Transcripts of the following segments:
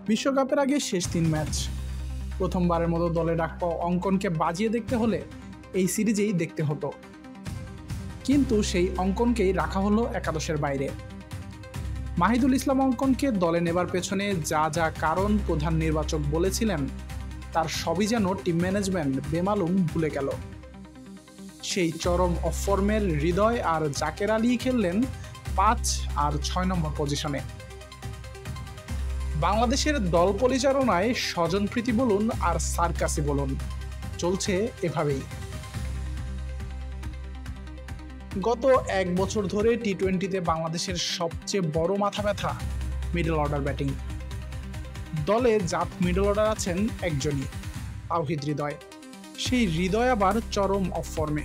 বিশ্বকাপের আগে শেষ 3 ম্যাচ প্রথমবারের মতো দলে ডাক পাওয়া অঙ্কনকে বাজিয়ে দেখতে হলে এই সিরিজেই দেখতে হতো, কিন্তু সেই অঙ্কনকেই রাখা হলো একাদশের বাইরে। মাহিদুল ইসলাম অঙ্কনকে দলে নেবার পেছনে যা যা কারণ প্রধান নির্বাচক বলেছিলেন তার সবই যেন টিম ম্যানেজমেন্ট বেমালুম ভুলে গেল। সেই চরম অফ ফর্মের হৃদয় আর জাকের আলী খেললেন 5 আর 6 নম্বর পজিশনে। বাংলাদেশের দল পরিচালনায় স্বজনপ্রীতি বলুন আর সার্কাসই বলুন, চলছে এভাবেই। গত 1 বছর ধরে টি-20তে বাংলাদেশের সবচেয়ে বড় মাথা ব্যথা মিডল অর্ডার ব্যাটিং। দলে জাত মিডল অর্ডার আছেন একজনই, তাওহিদ হৃদয়। সেই হৃদয় আবার চরম অফ ফর্মে।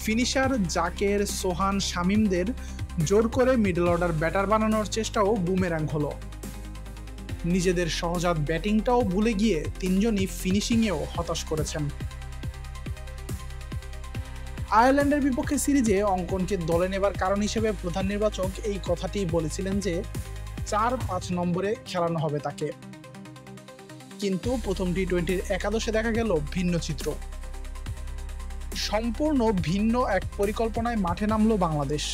ফিনিশার জাকের, সোহান, শামীমদের জোর করে মিডল অর্ডার ব্যাটার বানানোর চেষ্টাও বুমেরাং হলো। নিজেদের সহজাত ব্যাটিংটাও ভুলে গিয়ে তিনজনই ফিনিশিংয়েও হতাশ করেছেন। আয়ারল্যান্ডের বিপক্ষে সিরিজে অঙ্কনকে দলে নেবার কারণ হিসেবে প্রধান নির্বাচক এই কথাটি বলেছিলেন যে 4-5 নম্বরে খেলানো হবে তাকে। কিন্তু প্রথম টি-20 একাদশে দেখা গেল ভিন্ন চিত্র। সম্পূর্ণ ভিন্ন এক পরিকল্পনায় মাঠে নামলো বাংলাদেশ।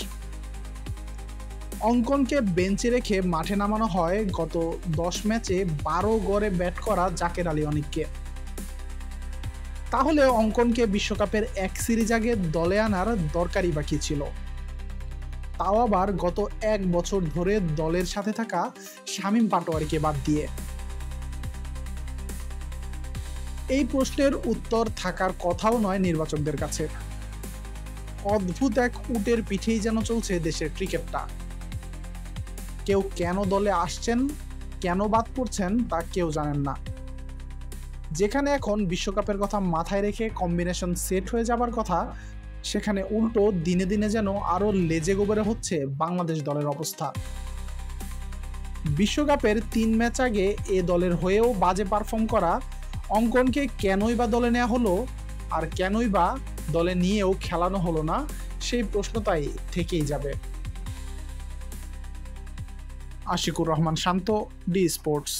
অঙ্কনকে বেঞ্চে রেখে মাঠে নামানো হয় গত 10 ম্যাচে 12 গড়ে ব্যাট করা জাকের আলী অনিককে। তাহলে অঙ্কনকে বিশ্বকাপের এক সিরিজ আগে দলে আনার দরকারই বাকি ছিল, তাও আবার গত 1 বছর ধরে দলের সাথে থাকা শামীম পাটোয়ারিকে বাদ দিয়ে। এই প্রশ্নের উত্তর থাকার কথাও নয় নির্বাচকদের কাছে। অদ্ভুত এক উটের পিঠেই যেন চলছে দেশের ক্রিকেটটা। কেউ কেন দলে আসছেন, কেন বাদ পড়ছেন তা কেউ জানেন না। যেখানে এখন বিশ্বকাপের কথা মাথায় রেখে কম্বিনেশন সেট হয়ে যাবার কথা, সেখানে উল্টো দিনে দিনে যেন আরো লেজে গোবরে হচ্ছে বাংলাদেশ দলের অবস্থা। বিশ্বকাপের 3 ম্যাচ আগে এ দলের হয়েও বাজে পারফর্ম করা অঙ্কনকে কেনই বা দলে নেওয়া হলো, আর কেনই বা দলে নিয়েও খেলানো হলো না, সেই প্রশ্ন তাই থেকেই যাবে। আশিকুর রহমান শান্ত, ডি স্পোর্টস।